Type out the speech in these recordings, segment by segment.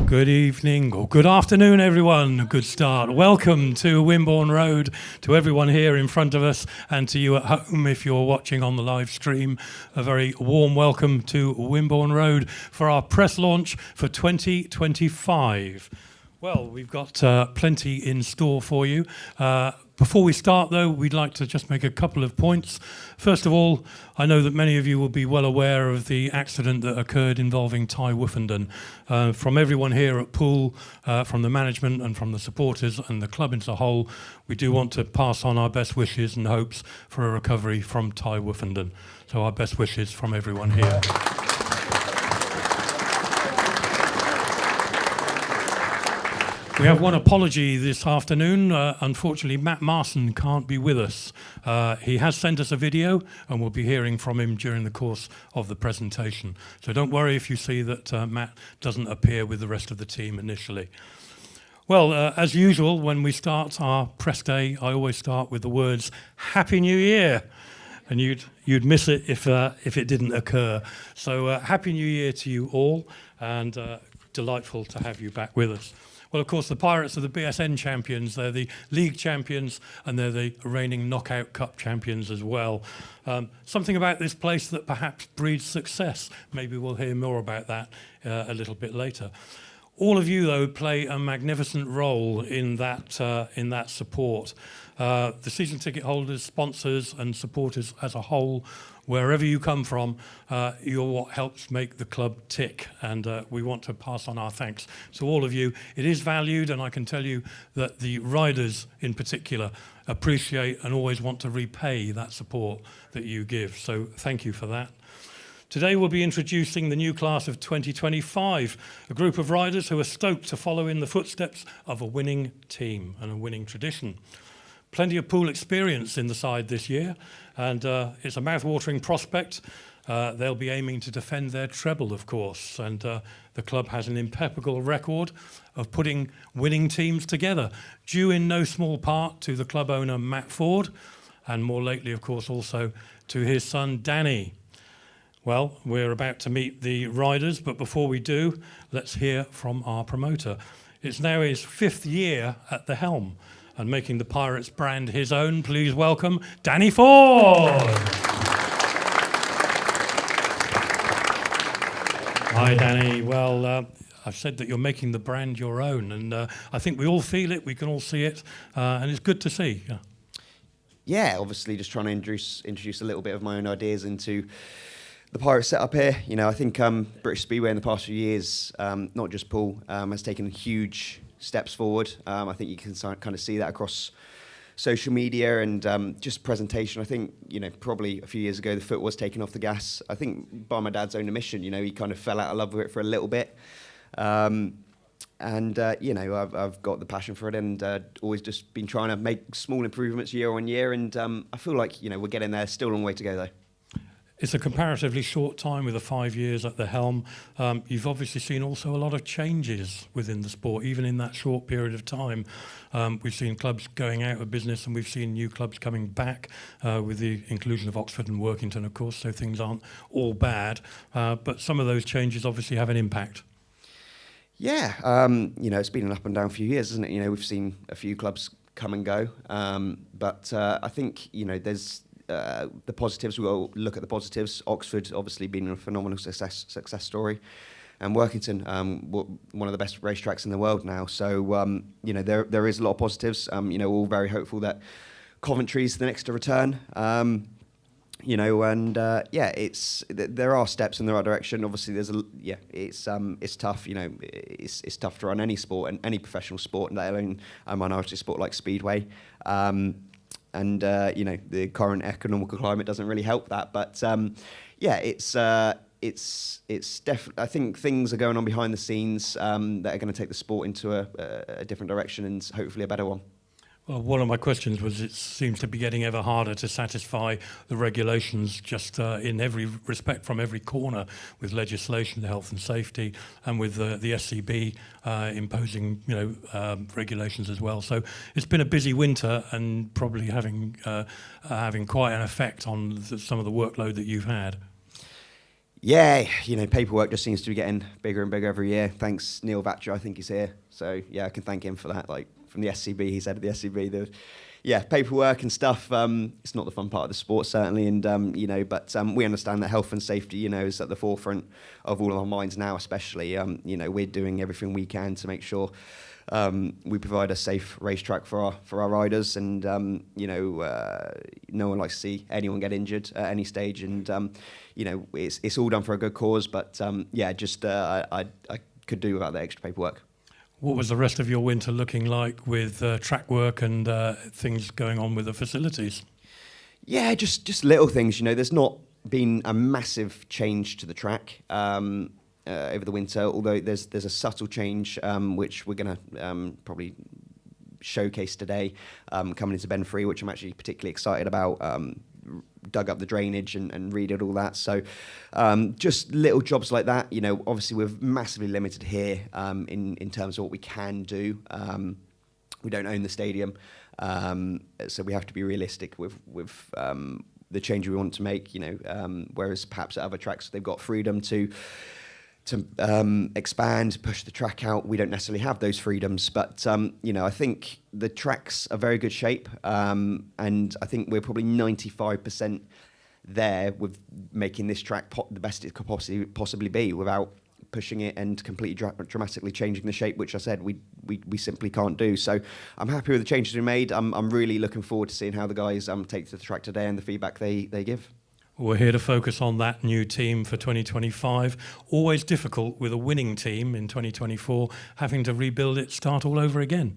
Good evening, or good afternoon, everyone. A good start. Welcome to Wimborne Road, to everyone here in front of us, and to you at home if you're watching on the live stream. A very warm welcome to Wimborne Road for our press launch for 2025. Well, we've got plenty in store for you. Before we start, though, we'd like to just make a couple of points. First of all, I know that many of you will be well aware of the accident that occurred involving Ty Woofenden. From everyone here at Poole, from the management and from the supporters and the club as a whole, we do want to pass on our best wishes and hopes for a recovery from Ty Woofenden. So our best wishes from everyone here. We have one apology this afternoon. Unfortunately, Matt Marson can't be with us. He has sent us a video, and we'll be hearing from him during the course of the presentation. So don't worry if you see that Matt doesn't appear with the rest of the team initially. Well, as usual, when we start our press day, I always start with the words, Happy New Year! And you'd miss it if it didn't occur. So Happy New Year to you all, and delightful to have you back with us. Well, of course, the Pirates are the BSN champions. They're the league champions, and they're the reigning Knockout Cup champions as well. Something about this place that perhaps breeds success. Maybe we'll hear more about that a little bit later. All of you, though, play a magnificent role in that support. The season ticket holders, sponsors, and supporters as a whole, wherever you come from, you're what helps make the club tick, and we want to pass on our thanks to all of you. It is valued, and I can tell you that the riders in particular appreciate and always want to repay that support that you give. So thank you for that. Today we'll be introducing the new class of 2025, a group of riders who are stoked to follow in the footsteps of a winning team and a winning tradition. Plenty of Poole experience in the side this year, and it's a mouth-watering prospect. They'll be aiming to defend their treble, of course, and the club has an impeccable record of putting winning teams together, due in no small part to the club owner Matt Ford, and more lately, of course, also to his son Danny. Well, we're about to meet the riders, but before we do, let's hear from our promoter. It's now his 5th year at the helm, and making the Pirates brand his own. Please welcome Danny Ford. Hi, Danny. Well, I've said that you're making the brand your own, and I think we all feel it, we can all see it, and it's good to see. Yeah, obviously just trying to introduce a little bit of my own ideas into the Pirates setup here. You know, I think British Speedway in the past few years, not just Poole, has taken huge steps forward. I think you can kind of see that across social media and just presentation. I think, you know, probably a few years ago, the foot was taken off the gas. I think by my dad's own admission, you know, he kind of fell out of love with it for a little bit. You know, I've got the passion for it and always just been trying to make small improvements year on year. And I feel like, you know, we're getting there. Still a long way to go, though. It's a comparatively short time with the 5 years at the helm. You've obviously seen also a lot of changes within the sport, even in that short period of time. We've seen clubs going out of business and we've seen new clubs coming back with the inclusion of Oxford and Workington, of course, so things aren't all bad. But some of those changes obviously have an impact. Yeah, you know, it's been an up and down few years, isn't it? You know, we've seen a few clubs come and go. But I think, you know, there's the positives. We'll look at the positives. Oxford obviously been a phenomenal success story, and Workington, one of the best racetracks in the world now. So you know, there is a lot of positives. You know, we're all very hopeful that Coventry's the next to return. You know, and yeah, there are steps in the right direction. Obviously, it's tough. You know, it's tough to run any sport and any professional sport, let alone a minority sport like Speedway. And you know, the current economical climate doesn't really help that. But yeah, it's definitely. I think things are going on behind the scenes that are going to take the sport into a different direction and hopefully a better one. Well, one of my questions was, it seems to be getting ever harder to satisfy the regulations just in every respect from every corner, with legislation, health and safety, and with the SCB imposing, you know, regulations as well. So it's been a busy winter and probably having quite an effect on some of the workload that you've had. Yeah, paperwork just seems to be getting bigger and bigger every year. Thanks, Neil Vatcher, I think he's here. So, yeah, I can thank him for that. Like, from the SCB, he's head of the SCB. Paperwork and stuff, it's not the fun part of the sport, certainly. And, but we understand that health and safety, is at the forefront of all of our minds now, especially. We're doing everything we can to make sure we provide a safe racetrack for our riders. And, no one likes to see anyone get injured at any stage. And, it's all done for a good cause. But, I could do without the extra paperwork. What was the rest of your winter looking like with track work and things going on with the facilities? Yeah, just little things. There's not been a massive change to the track over the winter, although there's a subtle change which we're going to probably showcase today coming into Ben Free, which I'm actually particularly excited about. Dug up the drainage and redid all that. So just little jobs like that. Obviously we're massively limited here in terms of what we can do. We don't own the stadium, so we have to be realistic with the change we want to make. Whereas perhaps at other tracks they've got freedom to expand, push the track out. We don't necessarily have those freedoms, but I think the track's a very good shape, and I think we're probably 95% there with making this track the best it could possibly be without pushing it and completely dramatically changing the shape, which I said we simply can't do. So I'm happy with the changes we made. I'm really looking forward to seeing how the guys take to the track today and the feedback they give. We're here to focus on that new team for 2025. Always difficult with a winning team in 2024, having to rebuild it, start all over again.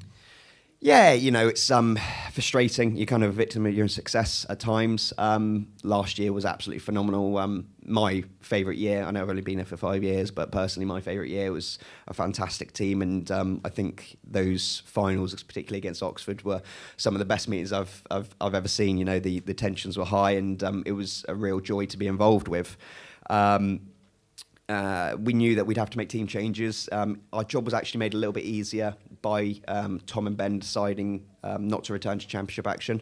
Yeah, it's frustrating. You're kind of a victim of your own success at times. Last year was absolutely phenomenal. My favourite year, I know I've only been there for 5 years, but personally my favourite year was a fantastic team. And I think those finals, particularly against Oxford, were some of the best meetings I've ever seen. The tensions were high, and it was a real joy to be involved with. We knew that we'd have to make team changes. Our job was actually made a little bit easier by Tom and Ben deciding not to return to championship action.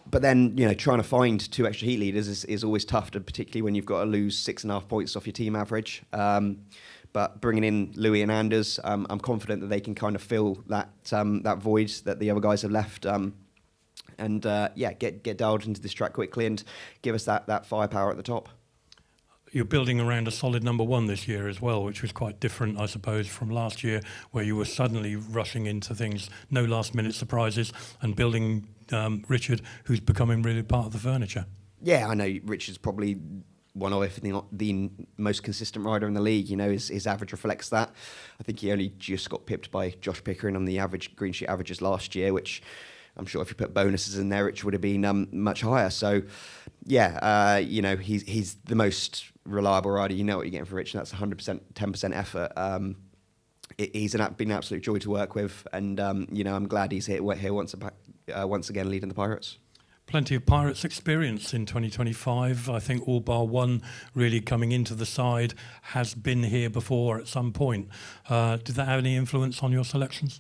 But then, trying to find 2 extra heat leaders is always tough, particularly when you've got to lose 6.5 points off your team average. But bringing in Louis and Anders, I'm confident that they can kind of fill that void that the other guys have left. Get dialed into this track quickly and give us that firepower at the top. You're building around a solid number 1 this year as well, which was quite different, I suppose, from last year, where you were suddenly rushing into things, no last-minute surprises, and building Richard, who's becoming really part of the furniture. Yeah, I know Richard's probably one of, if not the most consistent rider in the league. His average reflects that. I think he only just got pipped by Josh Pickering on the average green sheet averages last year, which I'm sure if you put bonuses in there, it would have been much higher. So, he's the most reliable rider. You know what you're getting for Rich, and that's 100%, 10% effort. He's been an absolute joy to work with, and I'm glad he's here once again leading the Pirates. Plenty of Pirates experience in 2025. I think all bar one really coming into the side has been here before at some point. Did that have any influence on your selections?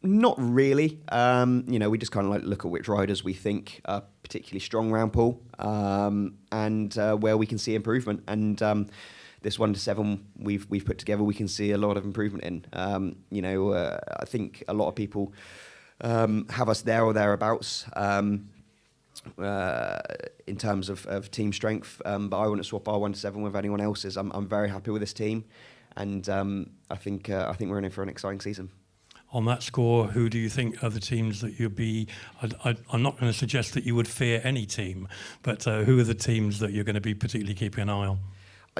Not really. We just kind of look at which riders we think are particularly strong around Poole, and where we can see improvement. And this 1 to 7 we've put together, we can see a lot of improvement in. I think a lot of people have us there or thereabouts in terms of team strength, but I wouldn't swap our 1 to 7 with anyone else's. I'm very happy with this team, and I think we're in for an exciting season. On that score, who do you think are the teams that you'll be... I'm not going to suggest that you would fear any team, but who are the teams that you're going to be particularly keeping an eye on?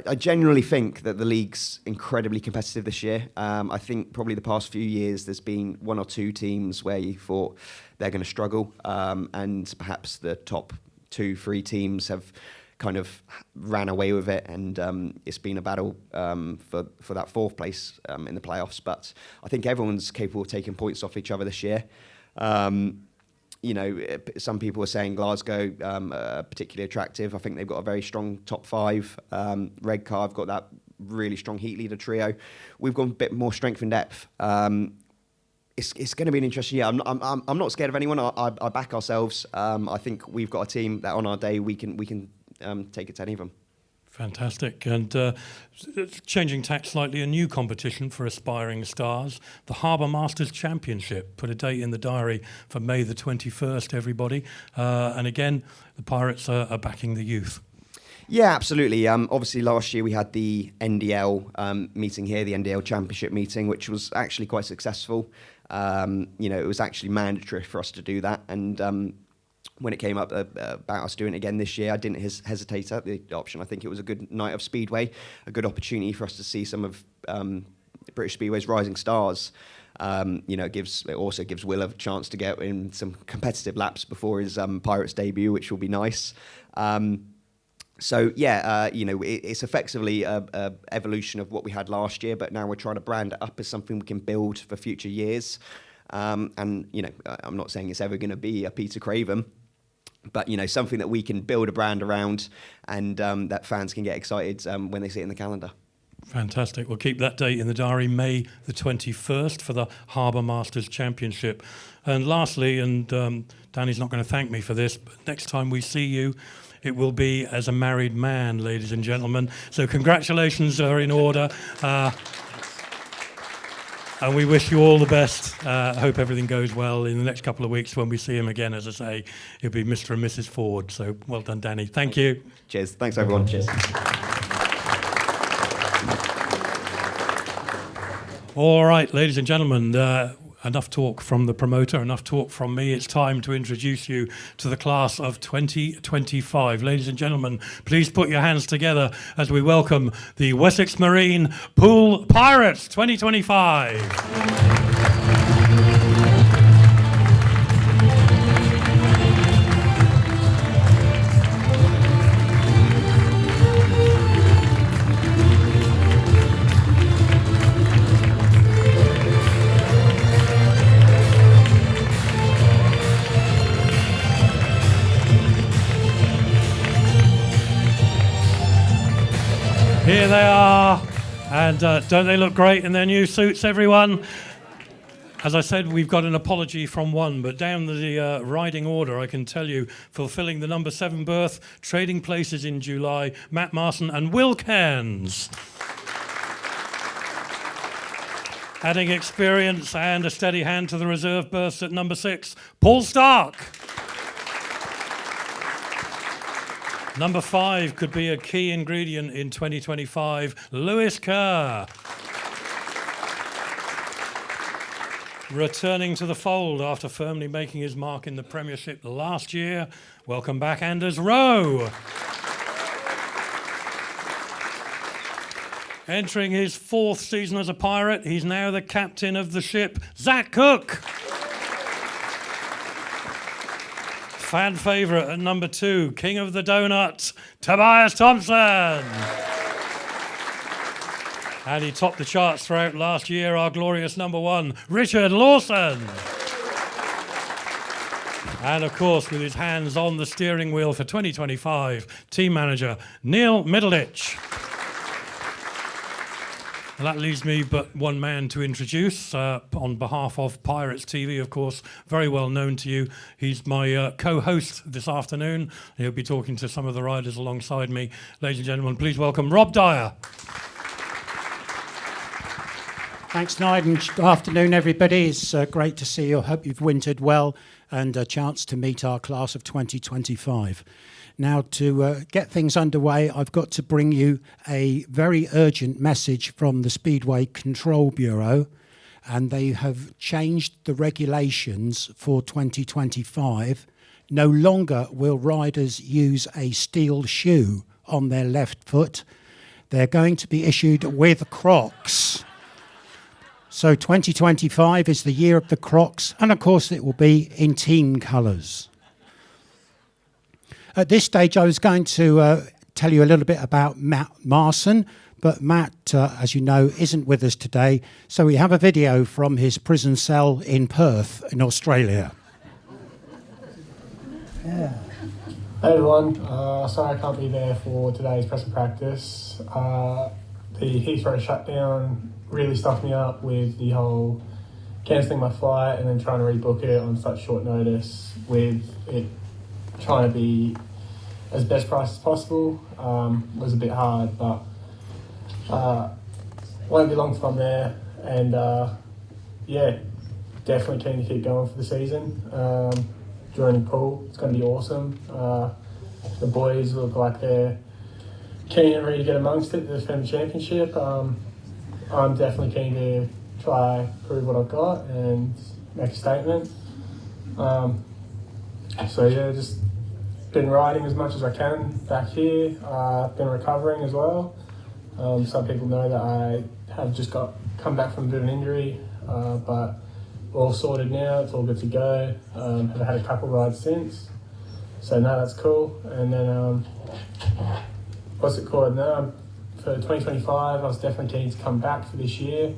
I genuinely think that the league's incredibly competitive this year. I think probably the past few years there's been 1 or 2 teams where you thought they're going to struggle, and perhaps the top 2-3 teams have kind of ran away with it, and it's been a battle for that 4th place in the playoffs. But I think everyone's capable of taking points off each other this year. Some people are saying Glasgow are particularly attractive. I think they've got a very strong top 5. Redcar have got that really strong heat leader trio. We've got a bit more strength and depth. It's going to be an interesting year. I'm not scared of anyone. I back ourselves. I think we've got a team that on our day we can take it to any of them. Fantastic. And changing tack slightly, a new competition for aspiring stars, the Harbour Masters Championship. Put a date in the diary for May the 21st, everybody. And again, the Pirates are backing the youth. Yeah, absolutely. Obviously, last year we had the NDL meeting here, the NDL Championship meeting, which was actually quite successful. It was actually mandatory for us to do that. And when it came up about us doing it again this year, I didn't hesitate at the option. I think it was a good night of Speedway, a good opportunity for us to see some of British Speedway's rising stars. It also gives Will a chance to get in some competitive laps before his Pirates debut, which will be nice. It's effectively a evolution of what we had last year, but now we're trying to brand it up as something we can build for future years. I'm not saying it's ever going to be a Peter Craven, but something that we can build a brand around, and that fans can get excited when they see it in the calendar. Fantastic. We'll keep that date in the diary, May the 21st, for the Harbour Masters Championship. And lastly, and Danny's not going to thank me for this, but next time we see you, it will be as a married man, ladies and gentlemen. So congratulations are in order. And we wish you all the best. I hope everything goes well in the next couple of weeks when we see him again. As I say, it'll be Mr. and Mrs. Ford. So well done, Danny. Thank you. Cheers. Thanks, everyone. Cheers. All right, ladies and gentlemen, enough talk from the promoter, enough talk from me. It's time to introduce you to the class of 2025. Ladies and gentlemen, please put your hands together as we welcome the Wessex Marine Poole Pirates 2025. Here they are, and don't they look great in their new suits, everyone? As I said, we've got an apology from one, but down the riding order, I can tell you, fulfilling the number 7 berth, trading places in July, Matt Marson and Will Cairns. Adding experience and a steady hand to the reserve berths at number 6, Paul Starke. Number 5 could be a key ingredient in 2025, Lewis Kerr. Returning to the fold after firmly making his mark in the Premiership last year, welcome back Anders Rowe. Entering his 4th season as a pirate, he's now the captain of the ship, Zach Cook. Fan favourite at number 2, King of the Donuts, Tobias Thomsen. And he topped the charts throughout last year, our glorious number 1, Richard Lawson. And of course, with his hands on the steering wheel for 2025, team manager, Neil Middleditch. And that leaves me but one man to introduce on behalf of Pirates TV, of course, very well known to you. He's my co-host this afternoon. He'll be talking to some of the riders alongside me. Ladies and gentlemen, please welcome Rob Dyer. Thanks, Nigel, and good afternoon, everybody. It's great to see you. I hope you've wintered well and a chance to meet our class of 2025. Now, to get things underway, I've got to bring you a very urgent message from the Speedway Control Bureau, and they have changed the regulations for 2025. No longer will riders use a steel shoe on their left foot. They're going to be issued with Crocs. So 2025 is the year of the Crocs, and of course it will be in team colours. At this stage, I was going to tell you a little bit about Matt Marson, but Matt, as you know, isn't with us today. So we have a video from his prison cell in Perth, in Australia. Yeah. Hey everyone, sorry I can't be there for today's press and practice. The Heathrow shutdown really stuffed me up with the whole cancelling my flight and then trying to rebook it on such short notice, with it trying to be as best price as possible. Was a bit hard, but won't be long till I'm there, and yeah, definitely keen to keep going for the season. Joining Poole, it's going to be awesome. The boys look like they're keen and ready to get amongst it to defend the championship. I'm definitely keen to try prove what I've got and make a statement. So yeah, just been riding as much as I can back here. Been recovering as well. Some people know that I have just come back from a bit of an injury, but we're all sorted now. It's all good to go. Have had a couple rides since, so no, that's cool. And then what's it called now? For 2025, I was definitely keen to come back for this year.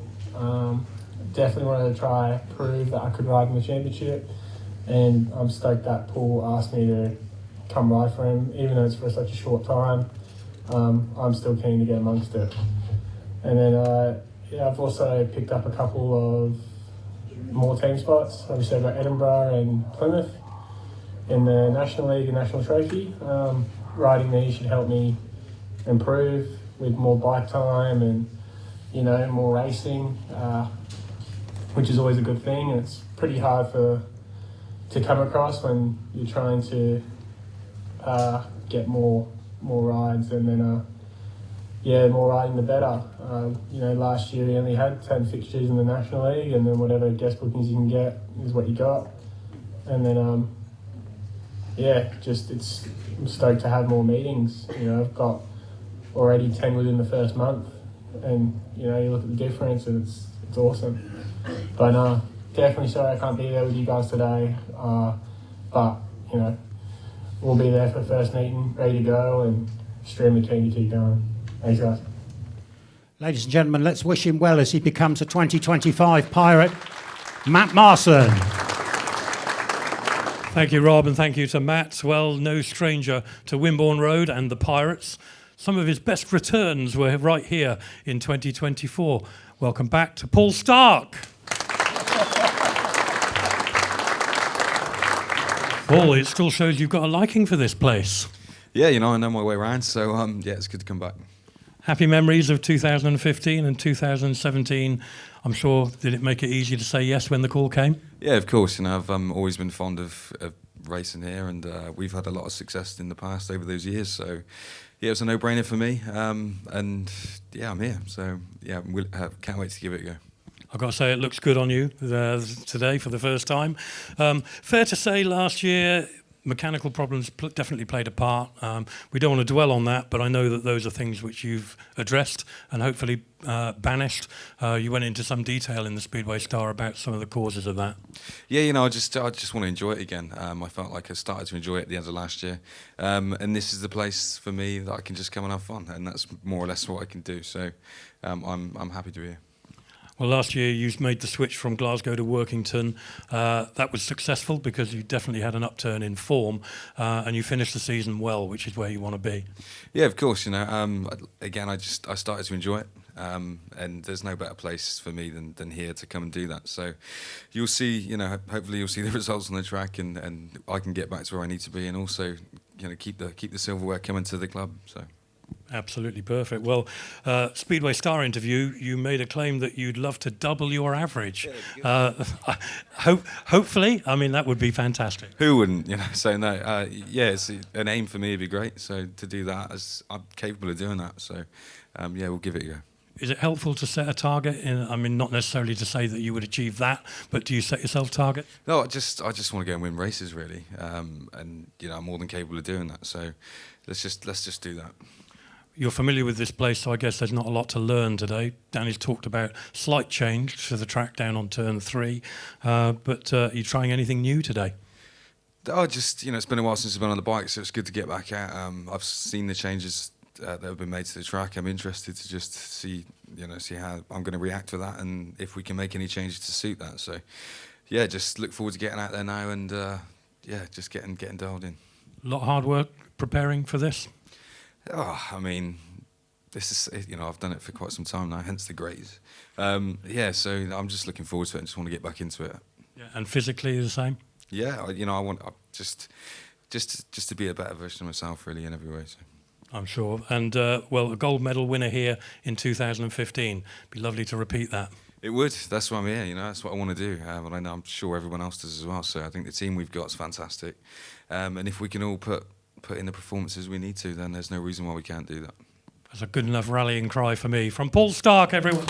Definitely wanted to try prove that I could ride in the championship, and I'm stoked that Poole asked me to come ride for him, even though it's for such a short time. I'm still keen to get amongst it. And then yeah, I've also picked up a couple of more team spots. Obviously I've got Edinburgh and Plymouth in the National League and National Trophy. Riding these should help me improve with more bike time and, you know, more racing, which is always a good thing. And it's pretty hard to come across when you're trying to get more rides, and then yeah, more riding the better. You know, last year we only had 10 fixtures in the National League, and then whatever guest bookings you can get is what you got. And then yeah, I'm stoked to have more meetings. You know, I've got already 10 within the first month, and you know, you look at the difference and it's awesome. But definitely sorry I can't be there with you guys today, but you know, we'll be there for the first meeting, ready to go, and extremely keen to keep going. Thanks, guys. Ladies and gentlemen, let's wish him well as he becomes a 2025 Pirate, Matt Marson. Thank you, Rob, and thank you to Matt. Well, no stranger to Wimborne Road and the Pirates. Some of his best returns were right here in 2024. Welcome back to Paul Starke. Paul, it still shows you've got a liking for this place. Yeah, you know, I know my way around, so yeah, it's good to come back. Happy memories of 2015 and 2017. I'm sure, did it make it easy to say yes when the call came? Yeah, of course. You know, I've always been fond of racing here, and we've had a lot of success in the past over those years. So, yeah, it was a no-brainer for me. And yeah, I'm here. So, yeah, can't wait to give it a go. I've got to say, it looks good on you today for the first time. Fair to say, last year, mechanical problems definitely played a part. We don't want to dwell on that, but I know that those are things which you've addressed and hopefully banished. You went into some detail in the Speedway Star about some of the causes of that. Yeah, you know, I just want to enjoy it again. I felt like I started to enjoy it at the end of last year, and this is the place for me that I can just come and have fun, and that's more or less what I can do. So I'm happy to be here. Well, last year you made the switch from Glasgow to Workington. That was successful because you definitely had an upturn in form, and you finished the season well, which is where you want to be. Yeah, of course. You know, again, I started to enjoy it, and there's no better place for me than here to come and do that. So you'll see, you know, hopefully you'll see the results on the track, and I can get back to where I need to be, and also, you know, keep the silverware coming to the club. So. Absolutely perfect. Well, Speedway Star interview, you made a claim that you'd love to double your average. Hopefully, I mean, that would be fantastic. Who wouldn't, you know? So no, yeah, it's an aim for me would be great. So to do that, I'm capable of doing that. So yeah, we'll give it a go. Is it helpful to set a target? I mean, not necessarily to say that you would achieve that, but do you set yourself target? No, I just want to go and win races, really, and you know, I'm more than capable of doing that. So let's just do that. You're familiar with this place, so I guess there's not a lot to learn today. Danny's talked about slight change to the track down on turn 3, but are you trying anything new today? Oh, just, you know, it's been a while since I've been on the bike, so it's good to get back out. I've seen the changes that have been made to the track. I'm interested to just see how I'm going to react to that, and if we can make any changes to suit that. So, yeah, just look forward to getting out there now, and yeah, just getting dialed in. A lot of hard work preparing for this? Oh, I mean, this is, you know, I've done it for quite some time now, hence the grays. Yeah, so I'm just looking forward to it and just want to get back into it. Yeah, and physically the same? Yeah, you know, I just just to be a better version of myself, really, in every way. So. I'm sure. And, well, a gold medal winner here in 2015. Be lovely to repeat that. It would. That's why I'm here. That's what I want to do. And I know I'm sure everyone else does as well. So I think the team we've got is fantastic. And if we can all put in the performances we need to, then there's no reason why we can't do that. That's a good enough rallying cry for me. From Paul Starke, everyone.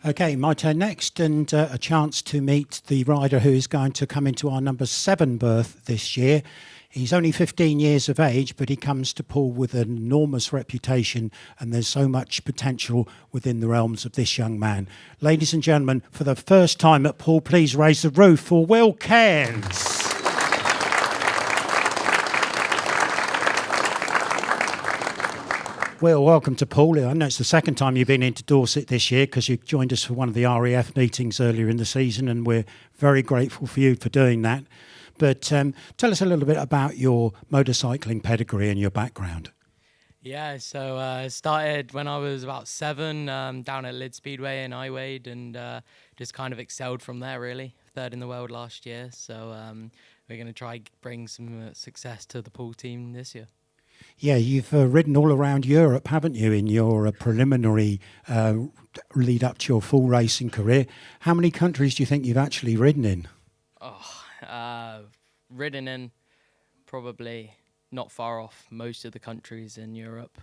Okay, my turn next, and a chance to meet the rider who is going to come into our number 7 berth this year. He's only 15 years of age, but he comes to Poole with an enormous reputation, and there's so much potential within the realms of this young man. Ladies and gentlemen, for the first time at Poole, please raise the roof for Will Cairns. Will, welcome to Poole. I know it's the second time you've been into Dorset this year because you joined us for one of the RAF meetings earlier in the season, and we're very grateful for you for doing that. But tell us a little bit about your motorcycling pedigree and your background. Yeah, so I started when I was about 7 down at Lid Speedway in Haywood, and just kind of excelled from there, really. 3rd in the world last year, so we're going to try bring some success to the Poole team this year. Yeah, you've ridden all around Europe, haven't you, in your preliminary lead up to your full racing career. How many countries do you think you've actually ridden in? Ridden in probably not far off most of the countries in Europe.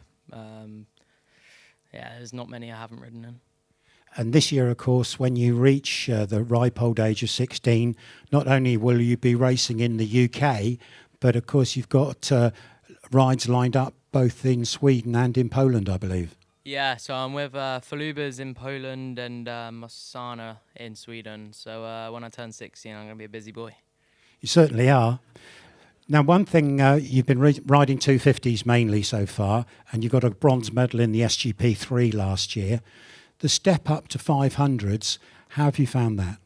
There's not many I haven't ridden in. And this year, of course, when you reach the ripe old age of 16, not only will you be racing in the UK, but of course you've got rides lined up both in Sweden and in Poland, I believe. Yeah, so I'm with Falubas in Poland and Masana in Sweden. So when I turn 16, I'm going to be a busy boy. You certainly are. Now, one thing, you've been riding 250s mainly so far, and you got a bronze medal in the SGP3 last year. The step up to 500s, how have you found that?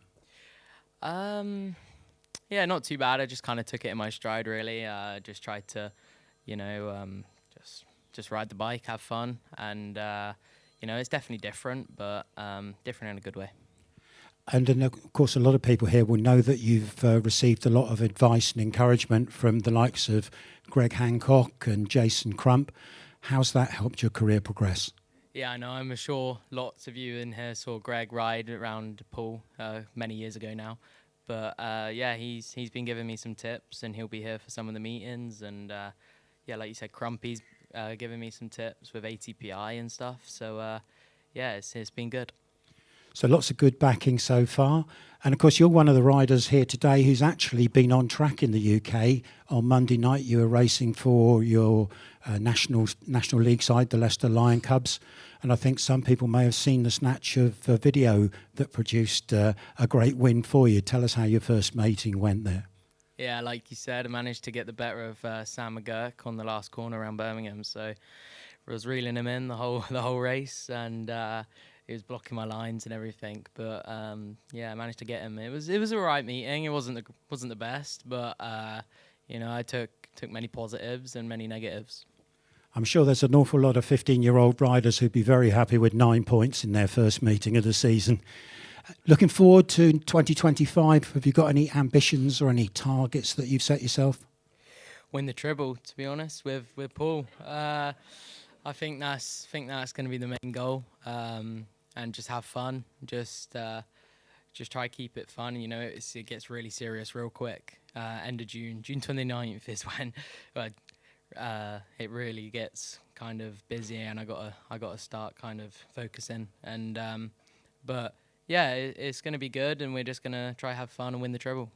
Yeah, not too bad. I just kind of took it in my stride, really. Just tried to, just ride the bike, have fun, and it's definitely different, but different in a good way. And then, of course, a lot of people here will know that you've received a lot of advice and encouragement from the likes of Greg Hancock and Jason Crump. How's that helped your career progress? Yeah, I know. I'm sure lots of you in here saw Greg ride around Poole many years ago now. But he's been giving me some tips, and he'll be here for some of the meetings. And like you said, Crumpy's giving me some tips with ATPI and stuff. So it's been good. So lots of good backing so far. And of course, you're one of the riders here today who's actually been on track in the UK. On Monday night, you were racing for your National League side, the Leicester Lion Cubs. And I think some people may have seen the snatch of a video that produced a great win for you. Tell us how your first meeting went there. Yeah, like you said, I managed to get the better of Sam McGurk on the last corner around Birmingham. So I was reeling him in the whole race, and he was blocking my lines and everything. But I managed to get him. It was a right meeting. It wasn't the best, but I took many positives and many negatives. I'm sure there's an awful lot of 15-year-old riders who'd be very happy with 9 points in their first meeting of the season. Looking forward to 2025, have you got any ambitions or any targets that you've set yourself? Win the treble, to be honest, with Poole. I think that's going to be the main goal, and just have fun. Just try to keep it fun. It gets really serious real quick. End of June 29th is when it really gets kind of busy, and I got to start kind of focusing. And it's going to be good, and we're just going to try have fun and win the treble.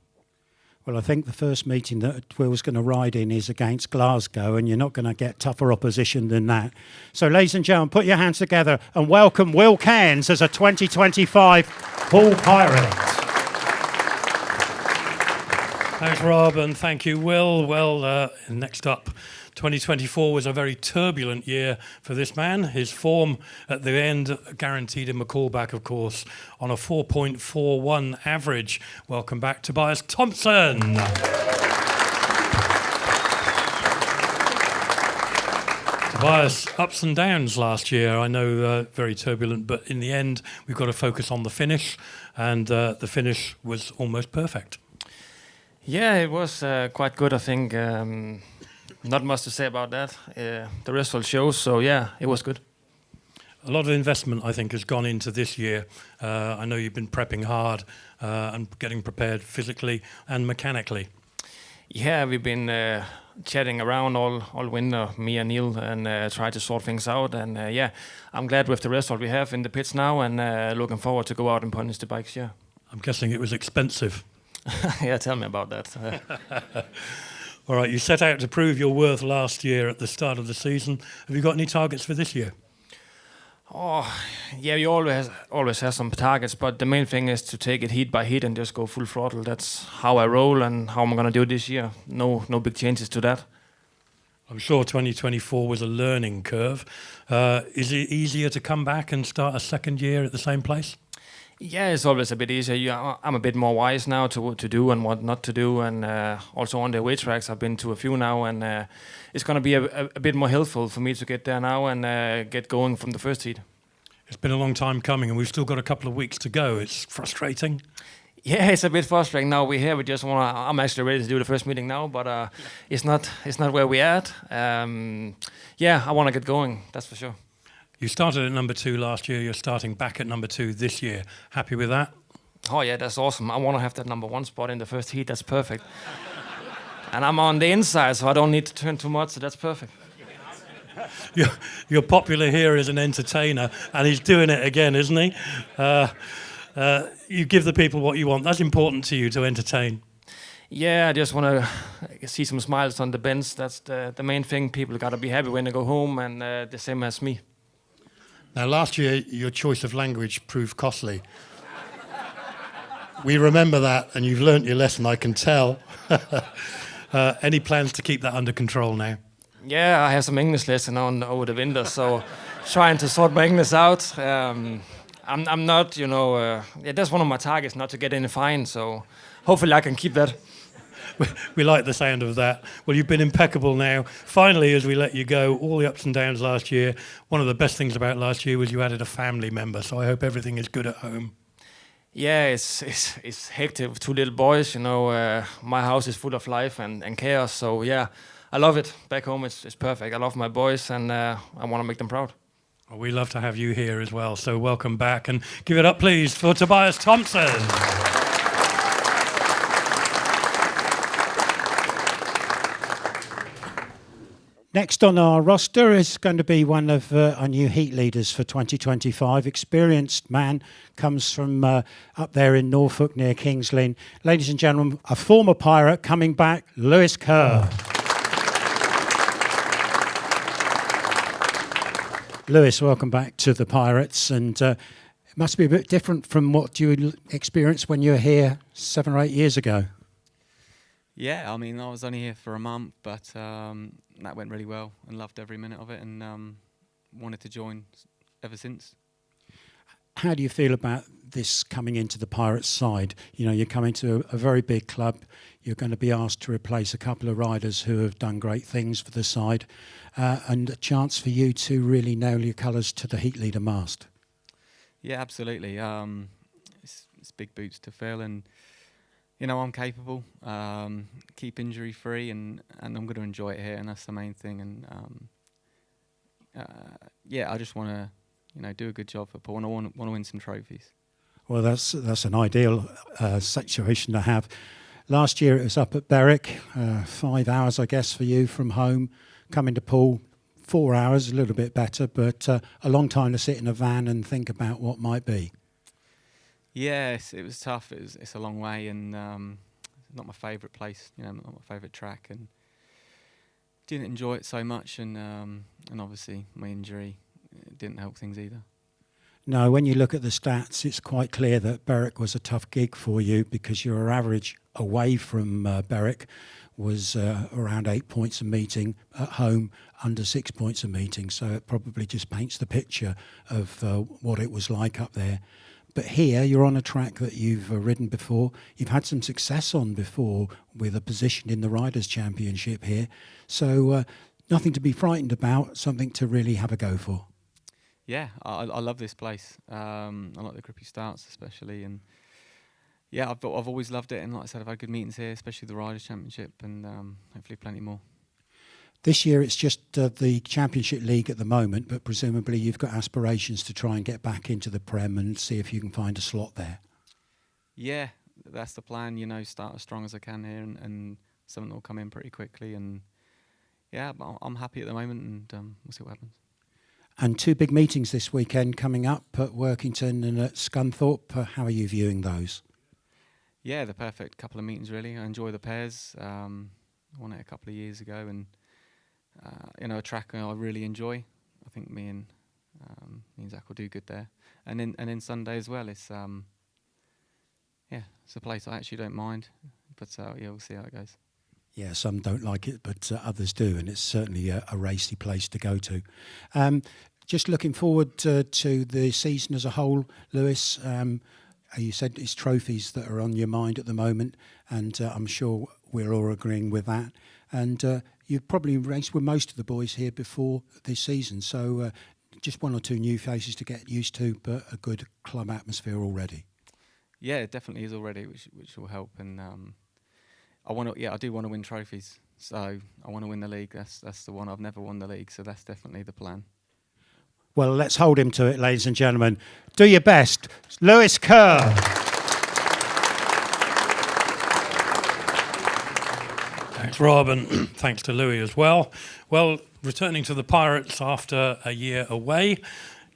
Well, I think the first meeting that Will's going to ride in is against Glasgow, and you're not going to get tougher opposition than that. So, ladies and gentlemen, put your hands together and welcome Will Cairns as a 2025 Poole Pirate. Thanks, Rob, and thank you, Will. Well, next up, 2024 was a very turbulent year for this man. His form at the end guaranteed him a callback, of course, on a 4.41 average. Welcome back, Tobias Thomsen. Tobias, ups and downs last year. I know very turbulent, but in the end, we've got to focus on the finish, and the finish was almost perfect. Yeah, it was quite good, I think. Not much to say about that. The result shows, so yeah, it was good. A lot of investment, I think, has gone into this year. I know you've been prepping hard and getting prepared physically and mechanically. Yeah, we've been chatting around all winter, me and Neil, and try to sort things out. And yeah, I'm glad with the result we have in the pits now, and looking forward to go out and punish the bikes. Yeah. I'm guessing it was expensive. Yeah, tell me about that. All right, you set out to prove your worth last year at the start of the season. Have you got any targets for this year? Oh, yeah, we always have some targets, but the main thing is to take it heat by heat and just go full throttle. That's how I roll and how I'm going to do it this year. No big changes to that. I'm sure 2024 was a learning curve. Is it easier to come back and start a second year at the same place? Yeah, it's always a bit easier. I'm a bit more wise now to do and what not to do, and also on the away tracks, I've been to a few now, and it's going to be a bit more helpful for me to get there now and get going from the first heat. It's been a long time coming, and we've still got a couple of weeks to go. It's frustrating. Yeah, it's a bit frustrating now. We're here. We just want to. I'm actually ready to do the first meeting now, but it's not where we're at. Yeah, I want to get going. That's for sure. You started at number 2 last year. You're starting back at number 2 this year. Happy with that? Oh yeah, that's awesome. I want to have that number 1 spot in the first heat. That's perfect. And I'm on the inside, so I don't need to turn too much. So that's perfect. You're popular here as an entertainer, and he's doing it again, isn't he? You give the people what you want. That's important to you, to entertain. Yeah, I just want to see some smiles on the bench. That's the main thing. People got to be happy when they go home, and the same as me. Now, last year, your choice of language proved costly. We remember that, and you've learnt your lesson, I can tell. Any plans to keep that under control now? Yeah, I have some English lesson on over the winter, so trying to sort my English out. I'm not, yeah, that's one of my targets, not to get any fine, so hopefully I can keep that. We like the sound of that. Well, you've been impeccable now. Finally, as we let you go, all the ups and downs last year, one of the best things about last year was you added a family member, so I hope everything is good at home. Yeah, it's hectic with 2 little boys, my house is full of life and chaos, so yeah, I love it. Back home it's perfect. I love my boys and I want to make them proud. Well, we love to have you here as well, so welcome back, and give it up please for Tobias Thomsen. Next on our roster is going to be one of our new heat leaders for 2025. Experienced man, comes from up there in Norfolk near King's Lynn. Ladies and gentlemen, a former pirate coming back, Lewis Kerr. Lewis, welcome back to the Pirates, and it must be a bit different from what you experienced when you were here 7 or 8 years ago. Yeah, I mean, I was only here for a month, but that went really well and loved every minute of it, and wanted to join ever since. How do you feel about this coming into the Pirates side? You're coming to a very big club. You're going to be asked to replace a couple of riders who have done great things for the side, and a chance for you to really nail your colours to the heat leader mast. Yeah, absolutely. It's big boots to fill, and I'm capable. Keep injury free, and I'm going to enjoy it here, and that's the main thing. And yeah, I just want to do a good job for Poole, and I want to win some trophies. Well, that's an ideal situation to have. Last year it was up at Berwick, 5 hours, I guess, for you from home. Coming to Poole, 4 hours, a little bit better, but a long time to sit in a van and think about what might be. Yes, it was tough. It's a long way, and not my favourite place. Not my favourite track, and didn't enjoy it so much. And obviously my injury didn't help things either. No, when you look at the stats, it's quite clear that Berwick was a tough gig for you, because your average away from Berwick was around 8 points a meeting, at home under 6 points a meeting. So it probably just paints the picture of what it was like up there. But here, you're on a track that you've ridden before. You've had some success on before with a position in the Riders' Championship here. So nothing to be frightened about, something to really have a go for. Yeah, I love this place. I like the grippy starts especially, and yeah, I've always loved it. And like I said, I've had good meetings here, especially the Riders' Championship, and hopefully plenty more. This year it's just the Championship League at the moment, but presumably you've got aspirations to try and get back into the Prem and see if you can find a slot there. Yeah, that's the plan. You know, start as strong as I can here, and something will come in pretty quickly. And yeah, I'm happy at the moment, and we'll see what happens. And 2 big meetings this weekend coming up at Workington and at Scunthorpe. How are you viewing those? Yeah, the perfect couple of meetings, really. I enjoy the pairs. Won it a couple of years ago, and a track I really enjoy. I think me and Zach will do good there. And then Sunday as well. It's it's a place I actually don't mind, but we'll see how it goes. Yeah, some don't like it, but others do, and it's certainly a racy place to go to. Just looking forward to the season as a whole, Lewis. You said it's trophies that are on your mind at the moment, and I'm sure we're all agreeing with that. And you've probably raced with most of the boys here before this season, so just 1 or 2 new faces to get used to, but a good club atmosphere already. Yeah, it definitely is already, which will help. And I do want to win trophies. So I want to win the league. That's the one. I've never won the league, so that's definitely the plan. Well, let's hold him to it, ladies and gentlemen. Do your best. Lewis Kerr. Thanks, Rob, and thanks to Louis as well. Well, returning to the Pirates after a year away,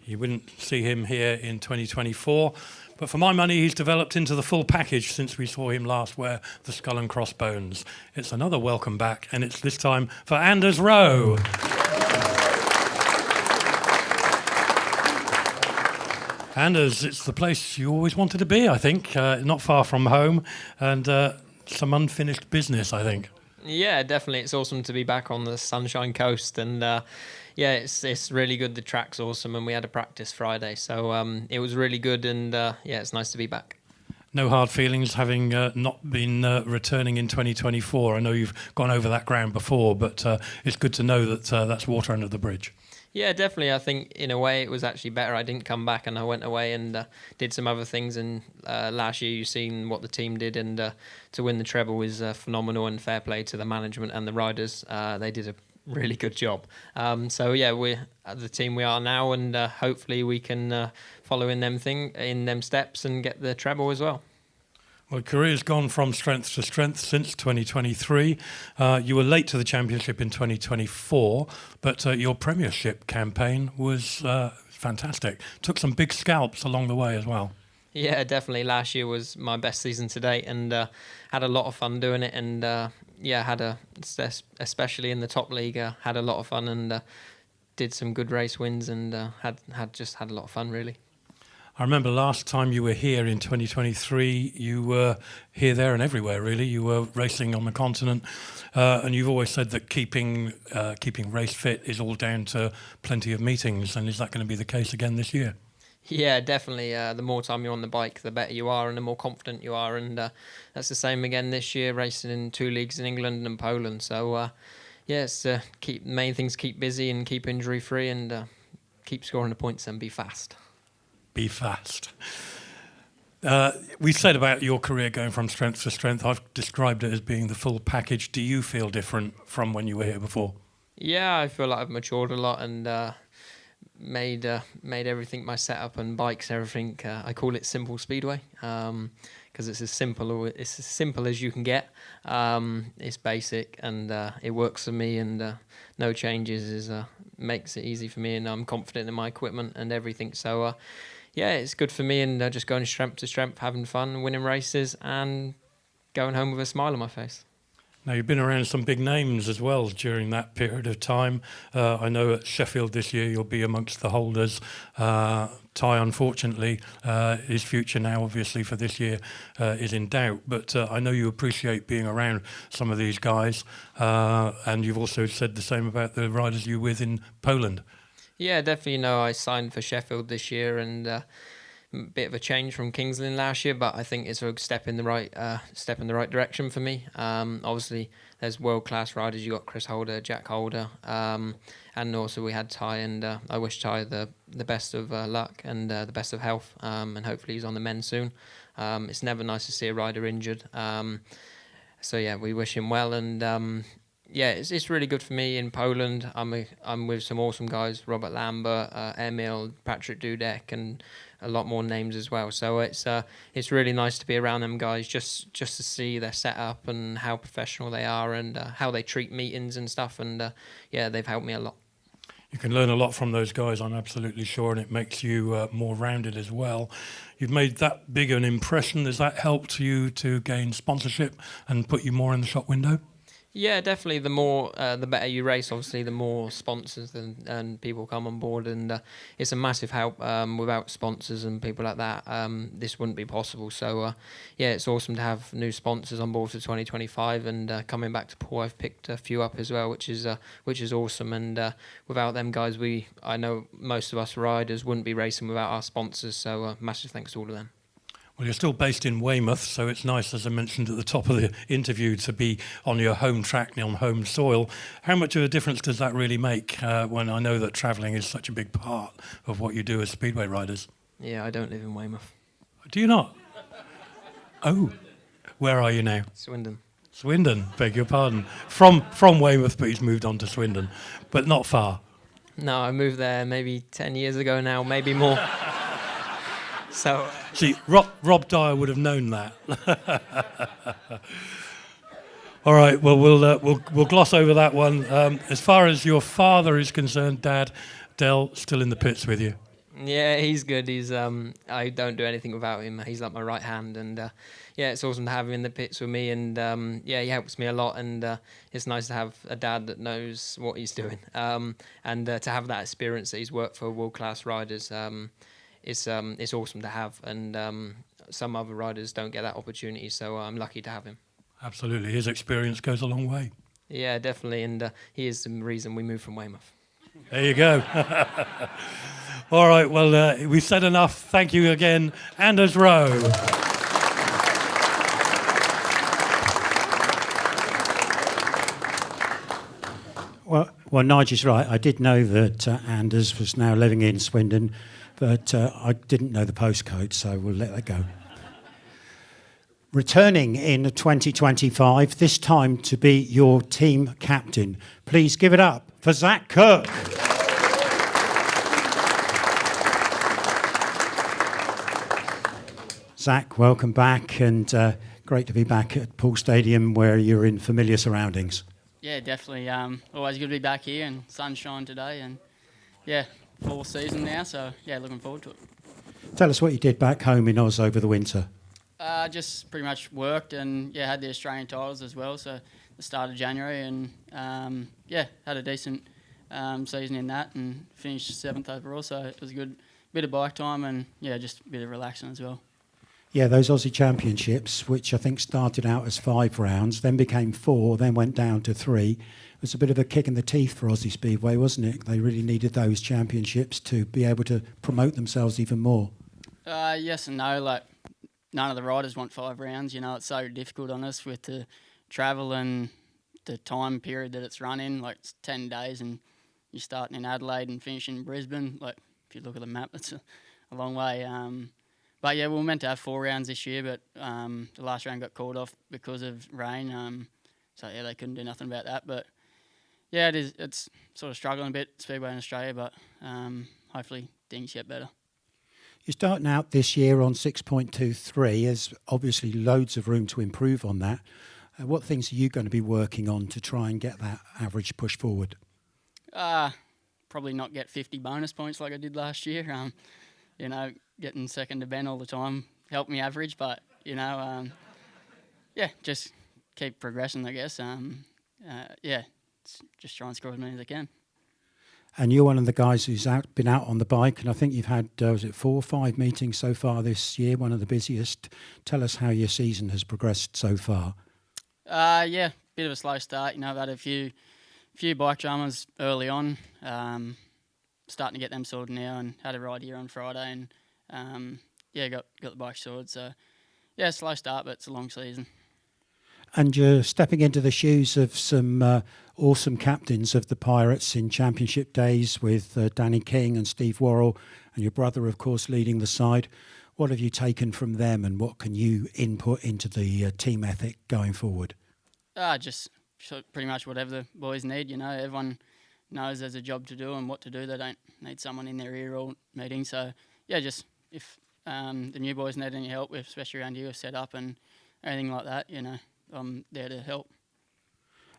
you wouldn't see him here in 2024. But for my money, he's developed into the full package since we saw him last wear the skull and crossbones. It's another welcome back, and it's this time for Anders Rowe. Anders, it's the place you always wanted to be, I think. Not far from home, and some unfinished business, I think. Yeah, definitely. It's awesome to be back on the Sunshine Coast, and it's really good. The track's awesome, and we had a practice Friday, so it was really good, and it's nice to be back. No hard feelings having not been returning in 2024. I know you've gone over that ground before, but it's good to know that that's water under the bridge. Yeah, definitely. I think in a way it was actually better. I didn't come back, and I went away and did some other things. And last year you've seen what the team did, and to win the treble was phenomenal, and fair play to the management and the riders. They did a really good job. We're the team we are now, and hopefully we can follow in them steps and get the treble as well. Well, career's gone from strength to strength since 2023. You were late to the championship in 2024, but your premiership campaign was fantastic. Took some big scalps along the way as well. Yeah, definitely. Last year was my best season to date, and had a lot of fun doing it. And especially in the top league, had a lot of fun and did some good race wins, and had a lot of fun really. I remember last time you were here in 2023, you were here, there and everywhere, really. You were racing on the continent, and you've always said that keeping race fit is all down to plenty of meetings, and is that going to be the case again this year? Yeah, definitely. The more time you're on the bike, the better you are and the more confident you are, and that's the same again this year, racing in 2 leagues in England and Poland. So, main things keep busy and keep injury-free, and keep scoring the points and be fast. Be fast. We said about your career going from strength to strength. I've described it as being the full package. Do you feel different from when you were here before? Yeah, I feel like I've matured a lot and made everything, my setup and bikes, everything. I call it simple Speedway because it's as simple as you can get. It's basic and it works for me, and no changes makes it easy for me, and I'm confident in my equipment and everything. So. It's good for me, and just going strength to strength, having fun, winning races, and going home with a smile on my face. Now, you've been around some big names as well during that period of time. I know at Sheffield this year you'll be amongst the holders. Ty, unfortunately, his future now, obviously, for this year is in doubt. But I know you appreciate being around some of these guys, and you've also said the same about the riders you were with in Poland. Yeah, definitely. I signed for Sheffield this year, and a bit of a change from Kingsland last year, but I think it's a step in the right direction for me. Obviously, there's world-class riders. You got Chris Holder, Jack Holder, and also we had Ty, and I wish Ty the best of luck and the best of health, and hopefully he's on the mend soon. It's never nice to see a rider injured. So yeah, we wish him well, and yeah, it's really good for me in Poland. I'm with some awesome guys: Robert Lambert, Emil, Patrick Dudek, and a lot more names as well. So it's really nice to be around them guys, just to see their setup and how professional they are, and how they treat meetings and stuff. And yeah, they've helped me a lot. You can learn a lot from those guys, I'm absolutely sure, and it makes you more rounded as well. You've made that big an impression. Has that helped you to gain sponsorship and put you more in the shop window? Yeah, definitely. The better you race, obviously, the more sponsors and people come on board, and it's a massive help. Without sponsors and people like that, this wouldn't be possible. So, yeah, it's awesome to have new sponsors on board for 2025, and coming back to Poole, I've picked a few up as well, which is awesome. And without them guys, I know most of us riders wouldn't be racing without our sponsors. So, massive thanks to all of them. Well, you're still based in Weymouth, so it's nice, as I mentioned at the top of the interview, to be on your home track, on home soil. How much of a difference does that really make when I know that travelling is such a big part of what you do as Speedway riders? Yeah, I don't live in Weymouth. Do you not? Oh, where are you now? Swindon. Swindon, beg your pardon. From Weymouth, but he's moved on to Swindon, but not far. No, I moved there maybe 10 years ago now, maybe more. So, see, Rob Dyer would have known that. All right, well, we'll gloss over that one. As far as your father is concerned, Dad, Del, still in the pits with you? Yeah, he's good. He's I don't do anything without him. He's like my right hand, and yeah, it's awesome to have him in the pits with me. And yeah, he helps me a lot, and it's nice to have a dad that knows what he's doing, and to have that experience that he's worked for world-class riders. It's awesome to have, and some other riders don't get that opportunity, so I'm lucky to have him. Absolutely, his experience goes a long way. Yeah, definitely, and he is the reason we moved from Weymouth. There you go. All right, well, we've said enough. Thank you again, Anders Rowe. Well, Nigel's right. I did know that Anders was now living in Swindon, but I didn't know the postcode, so we'll let that go. Returning in 2025, this time to be your team captain. Please give it up for Zach Kerr. Zach, welcome back, and great to be back at Poole Stadium where you're in familiar surroundings. Yeah, definitely. Always good to be back here and sunshine today, and yeah, full season now, so yeah, looking forward to it. Tell us what you did back home in Oz over the winter. Just pretty much worked, and yeah, had the Australian titles as well, so the start of January, and yeah, had a decent season in that and finished 7th overall, so it was a good bit of bike time and yeah, just a bit of relaxing as well. Yeah, those Aussie Championships, which I think started out as 5 rounds, then became 4, then went down to 3. It was a bit of a kick in the teeth for Aussie Speedway, wasn't it? They really needed those championships to be able to promote themselves even more. Yes and no. Like, none of the riders want 5 rounds. You know, it's so difficult on us with the travel and the time period that it's run in. Like, it's 10 days and you're starting in Adelaide and finishing in Brisbane. Like, if you look at the map, it's a long way. But yeah, we were meant to have 4 rounds this year, but the last round got called off because of rain. So yeah, they couldn't do nothing about that. But yeah, it's sort of struggling a bit, Speedway in Australia, but hopefully things get better. You're starting out this year on 6.23. There's obviously loads of room to improve on that. What things are you going to be working on to try and get that average push forward? Probably not get 50 bonus points like I did last year. You know, getting second to Ben all the time helped me average, but, you know, yeah, just keep progressing, I guess. Yeah, just try and score as many as I can. And you're one of the guys who's been out on the bike, and I think you've had, was it 4 or 5 meetings so far this year, one of the busiest. Tell us how your season has progressed so far. Yeah, bit of a slow start. You know, I've had a few bike dramas early on. Starting to get them sorted now, and had a ride here on Friday, and yeah, got the bike sorted. So yeah, slow start, but it's a long season. And you're stepping into the shoes of some awesome captains of the Pirates in championship days with Danny King and Steve Worrell, and your brother, of course, leading the side. What have you taken from them, and what can you input into the team ethic going forward? Just pretty much whatever the boys need. Everyone knows there's a job to do and what to do. They don't need someone in their ear all meeting. So, just if the new boys need any help, especially around here with setup and anything like that, I'm there to help.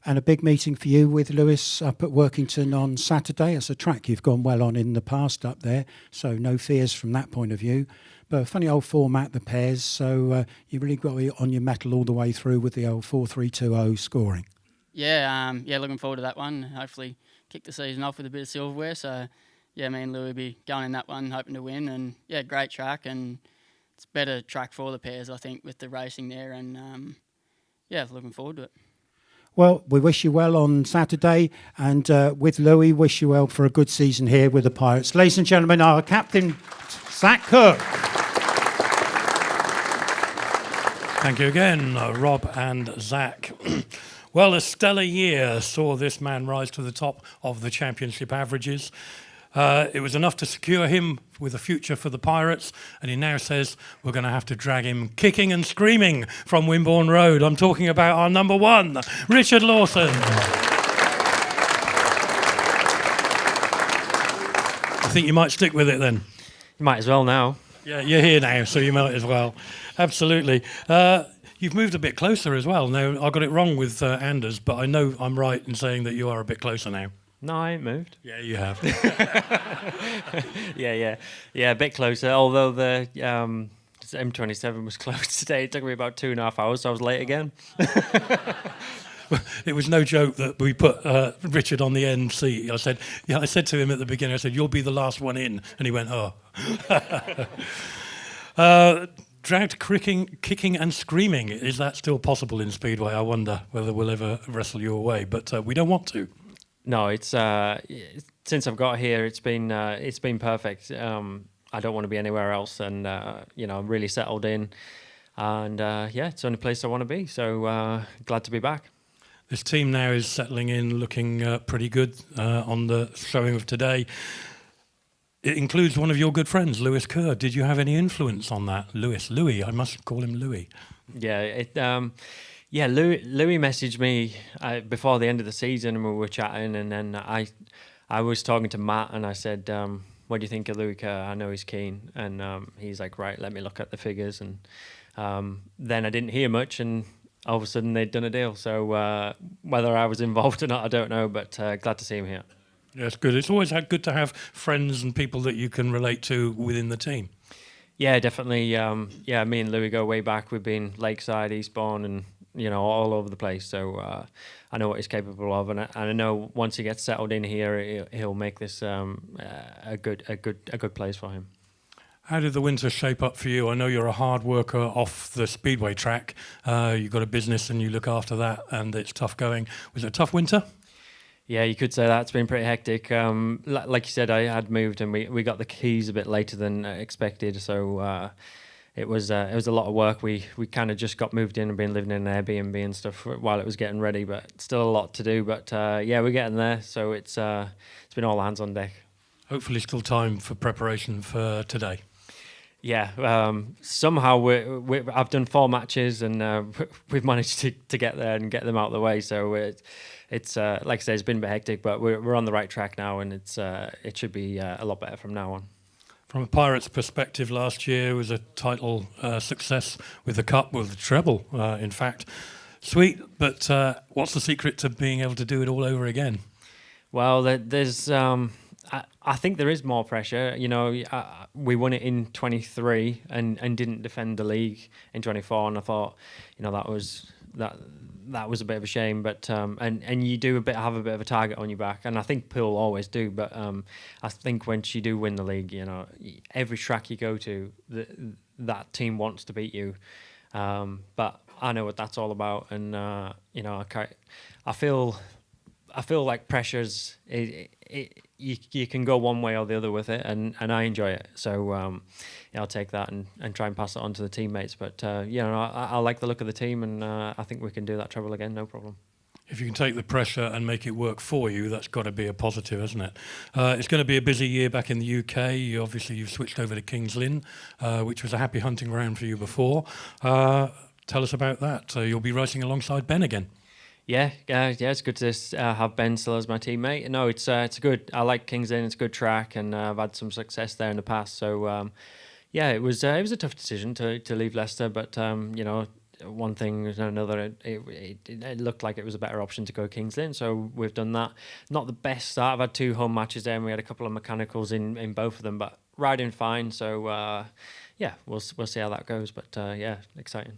And a big meeting for you with Lewis up at Workington on Saturday. It's a track you've gone well on in the past up there, so no fears from that point of view. But a funny old format, the pairs, so you really got on your mettle all the way through with the old 4-3-2-0 scoring. Yeah, looking forward to that one. Hopefully kick the season off with a bit of silverware. So, me and Louis will be going in that one, hoping to win. And, great track, and it's a better track for the pairs, I think, with the racing there. And, looking forward to it. Well, we wish you well on Saturday, and with Louis, wish you well for a good season here with the Pirates. Ladies and gentlemen, our captain, Zach Kerr. Thank you again, Rob and Zach. Well, a stellar year saw this man rise to the top of the championship averages. It was enough to secure him with a future for the Pirates, and he now says we're going to have to drag him kicking and screaming from Wimborne Road. I'm talking about our number one, Richard Lawson. I think you might stick with it then. You might as well now. Yeah, you're here now, so you might as well. Absolutely. You've moved a bit closer as well. Now, I got it wrong with Anders, but I know I'm right in saying that you are a bit closer now. No, I ain't moved. Yeah, you have. Yeah, a bit closer. Although the M27 was closed today, it took me about 2.5 hours, so I was late again. It was no joke that we put Richard on the end seat. I said to him at the beginning, I said, "You'll be the last one in," and he went, "Oh." Dragged kicking and screaming. Is that still possible in Speedway? I wonder whether we'll ever wrestle you away, but we don't want to. No, it's since I've got here, it's been perfect. I don't want to be anywhere else, and I'm really settled in, and it's the only place I want to be. So glad to be back. This team now is settling in, looking pretty good on the showing of today. It includes one of your good friends, Lewis Kerr. Did you have any influence on that? Louis, I must call him Louis. Yeah, Louis messaged me before the end of the season, and we were chatting, and then I was talking to Matt, and I said, what do you think of Louis Kerr? I know he's keen. And he's like, right, let me look at the figures. And then I didn't hear much, and all of a sudden they'd done a deal. So whether I was involved or not, I don't know, but glad to see him here. Yeah, it's good. It's always good to have friends and people that you can relate to within the team. Yeah, definitely. Me and Louis go way back. We've been Lakeside, Eastbourne, and all over the place. So I know what he's capable of, and I know once he gets settled in here, he'll make this a good place for him. How did the winter shape up for you? I know you're a hard worker off the Speedway track. You've got a business and you look after that, and it's tough going. Was it a tough winter? Yeah, you could say that. It's been pretty hectic. Like you said, I had moved, and we got the keys a bit later than expected. So it was a lot of work. We kind of just got moved in and been living in an Airbnb and stuff while it was getting ready, but still a lot to do. But we're getting there. So it's been all hands on deck. Hopefully, still time for preparation for today. Yeah, somehow I've done 4 matches, and we've managed to get there and get them out of the way. So it's like I say, it's been a bit hectic, but we're on the right track now, and it should be a lot better from now on. From a Pirates perspective, last year was a title success with the Cup, with the treble, in fact. Sweet, but what's the secret to being able to do it all over again? Well, there's... I think there is more pressure. We won it in 23 and didn't defend the league in 24, and I thought, that was a bit of a shame. But and you do have a bit of a target on your back, and I think Poole always do. But I think once you do win the league, every track you go to, that team wants to beat you. But I know what that's all about, and I feel like pressures. you can go one way or the other with it, and I enjoy it. So I'll take that and try and pass it on to the teammates. But I like the look of the team, and I think we can do that treble again, no problem. If you can take the pressure and make it work for you, that's got to be a positive, hasn't it? It's going to be a busy year back in the UK. You've switched over to King's Lynn, which was a happy hunting ground for you before. Tell us about that. You'll be racing alongside Ben again. Yeah, it's good to have Ben still as my teammate. No, it's good. I like King's Lynn. It's a good track, and I've had some success there in the past. So, it was a tough decision to leave Leicester, but one thing and another, it looked like it was a better option to go King's Lynn, so we've done that. Not the best start. I've had 2 home matches there, and we had a couple of mechanicals in both of them, but riding fine. So, we'll see how that goes. But exciting.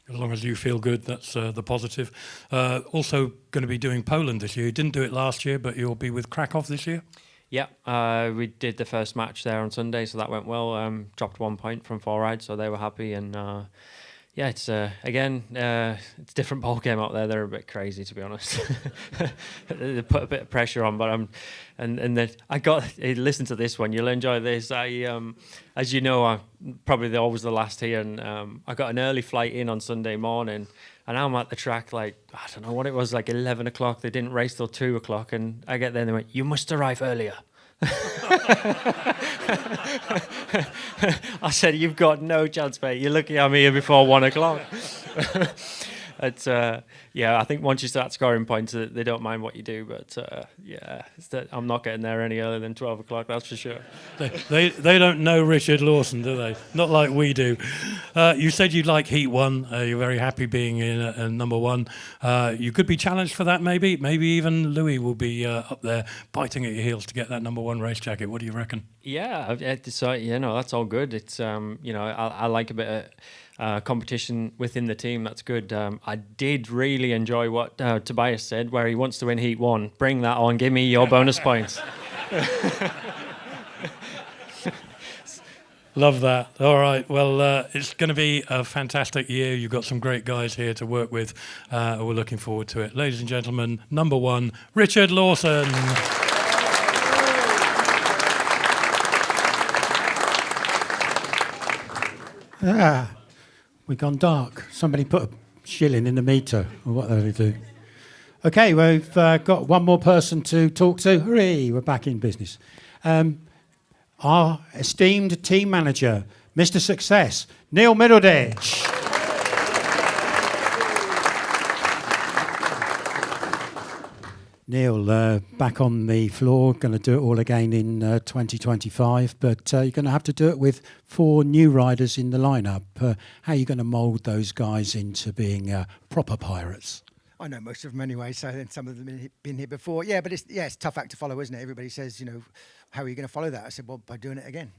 As long as you feel good, that's the positive. Also going to be doing Poland this year. You didn't do it last year, but you'll be with Krakow this year? Yeah, we did the first match there on Sunday, so that went well. Dropped 1 point from 4 rides, so they were happy. And it's again, it's a different ball game out there. They're a bit crazy, to be honest. They put a bit of pressure on, but and then I got listen to this one. You'll enjoy this. As you know, I'm probably always the last here, and I got an early flight in on Sunday morning, and I'm at the track like I don't know what it was, like 11 o'clock. They didn't race till 2 o'clock, and I get there and they went, "You must arrive earlier." I said, "You've got no chance, mate. You're lucky I'm here before 1 o'clock." It's I think once you start scoring points, they don't mind what you do. But I'm not getting there any earlier than 12 o'clock. That's for sure. They don't know Richard Lawson, do they? Not like we do. You said you'd like Heat 1. You're very happy being in number 1. You could be challenged for that, maybe. Maybe even Louis will be up there biting at your heels to get that number 1 race jacket. What do you reckon? Yeah, that's all good. It's I like a bit of competition within the team. That's good. I did really enjoy what Tobias said, where he wants to win Heat 1. Bring that on. Give me your bonus points. Love that. All right. Well, it's going to be a fantastic year. You've got some great guys here to work with. We're looking forward to it. Ladies and gentlemen, number 1, Richard Lawson. We've gone dark. Somebody put a shilling in the meter, or what they do. Okay, we've got one more person to talk to. Hooray, we're back in business. Our esteemed team manager, Mr. Success, Neil Middleditch. Neil, back on the floor, going to do it all again in 2025, but you're going to have to do it with 4 new riders in the lineup. How are you going to mould those guys into being proper pirates? I know most of them anyway, so then some of them have been here before. Yeah, but it's a tough act to follow, isn't it? Everybody says, how are you going to follow that? I said, well, by doing it again.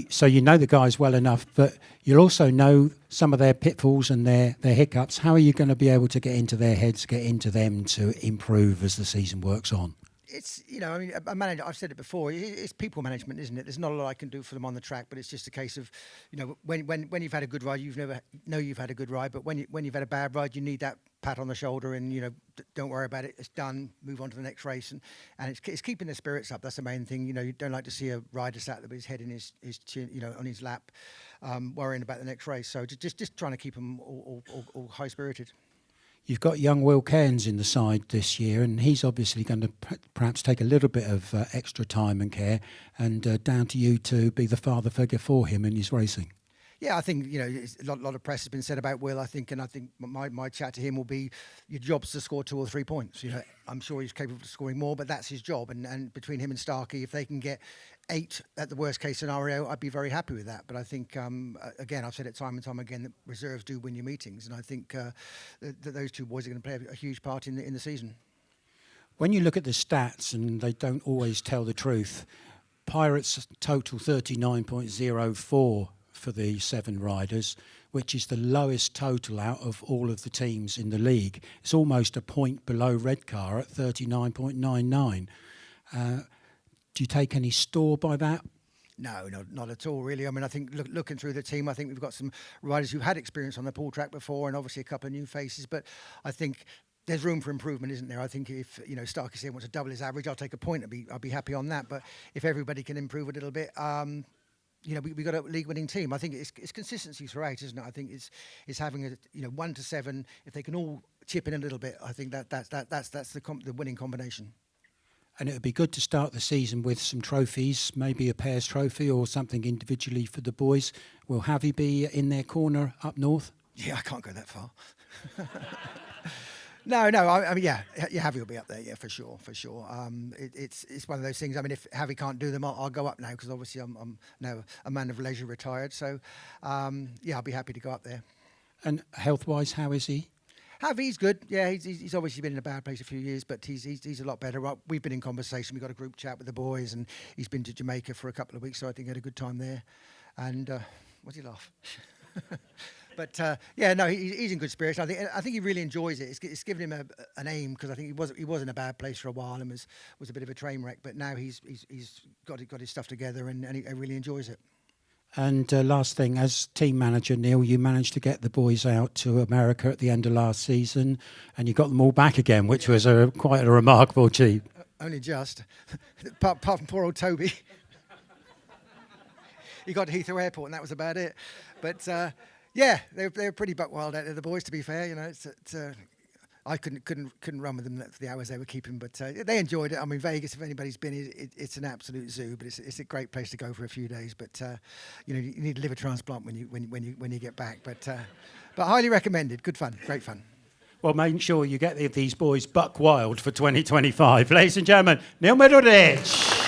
So you know the guys well enough, but you'll also know some of their pitfalls and their hiccups. How are you going to be able to get into their heads, get into them to improve as the season works on? It's, a manager, I've said it before, it's people management, isn't it? There's not a lot I can do for them on the track, but it's just a case of, when you've had a good ride, you've had a good ride, but when you've had a bad ride, you need that pat on the shoulder and, don't worry about it, it's done, move on to the next race. And it's keeping their spirits up, that's the main thing. You don't like to see a rider sat there with his head in his chin, on his lap, worrying about the next race. So just trying to keep them all high-spirited. You've got young Will Cairns in the side this year, and he's obviously going to perhaps take a little bit of extra time and care, and down to you to be the father figure for him in his racing. Yeah, I think, a lot of press has been said about Will, I think my chat to him will be, your job's to score 2 or 3 points. I'm sure he's capable of scoring more, but that's his job. And between him and Starke, if they can get 8 at the worst case scenario, I'd be very happy with that. But I think, again, I've said it time and time again, that reserves do win your meetings. And I think that those 2 boys are going to play a huge part in the season. When you look at the stats, and they don't always tell the truth, Pirates total 39.04 for the 7 riders, which is the lowest total out of all of the teams in the league. It's almost a point below Redcar at 39.99. Do you take any store by that? No, not at all, really. I mean, I think looking through the team, I think we've got some riders who've had experience on the Poole track before, and obviously a couple of new faces. But I think there's room for improvement, isn't there? I think if Starke here wants to double his average, I'll take a point. I'll be happy on that. But if everybody can improve a little bit, we got a league-winning team. I think it's consistency throughout, isn't it? I think it's having a 1 to 7. If they can all chip in a little bit, I think that's the winning combination. And it would be good to start the season with some trophies, maybe a pairs trophy or something individually for the boys. Will Javi be in their corner up north? Yeah, I can't go that far. No. I mean, Javi will be up there. Yeah, for sure. It's one of those things. I mean, if Javi can't do them, I'll go up now because obviously I'm now a man of leisure, retired. So, I'll be happy to go up there. And health-wise, how is he? Javi's good. Yeah, he's obviously been in a bad place a few years, but he's a lot better. We've been in conversation. We've got a group chat with the boys, and he's been to Jamaica for a couple of weeks, so I think he had a good time there. And what's he laugh? But he's in good spirits. I think he really enjoys it. It's given him an aim because I think he was in a bad place for a while and was a bit of a train wreck. But now he's got his stuff together and he really enjoys it. And last thing, as team manager, Neil, you managed to get the boys out to America at the end of last season, and you got them all back again, which was quite a remarkable achievement. Only just, apart from poor old Toby. He got to Heathrow Airport, and that was about it. But they're pretty buck wild out there, the boys. To be fair, I couldn't run with them for the hours they were keeping, but they enjoyed it. I mean, Vegas, if anybody's been, it's an absolute zoo, but it's a great place to go for a few days. But you need a liver transplant when you get back. But highly recommended. Good fun, great fun. Well, make sure you get these boys buck wild for 2025, ladies and gentlemen. Neil Middleditch.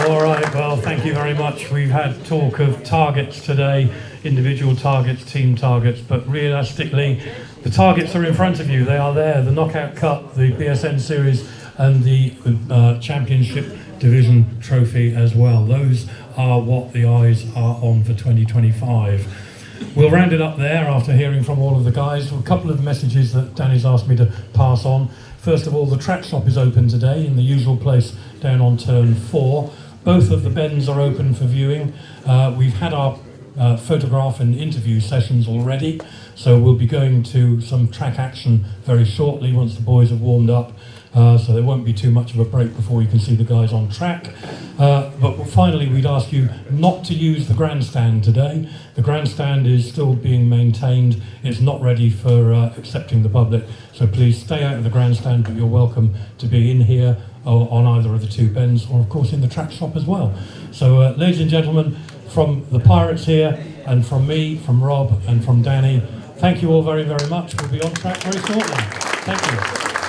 All right, well, thank you very much. We've had talk of targets today, individual targets, team targets, but realistically, the targets are in front of you. They are there, the Knockout Cup, the BSN Series, and the Championship Division Trophy as well. Those are what the eyes are on for 2025. We'll round it up there after hearing from all of the guys. A couple of messages that Danny's asked me to pass on. First of all, the track shop is open today in the usual place down on turn 4. Both of the bends are open for viewing. We've had our photograph and interview sessions already, so we'll be going to some track action very shortly once the boys have warmed up. So there won't be too much of a break before you can see the guys on track. But finally, we'd ask you not to use the grandstand today. The grandstand is still being maintained. It's not ready for accepting the public. So please stay out of the grandstand, but you're welcome to be in here or on either of the two bends, or of course in the track shop as well. So ladies and gentlemen, from the Pirates here, and from me, from Rob, and from Danny, thank you all very, very much. We'll be on track very shortly. Thank you.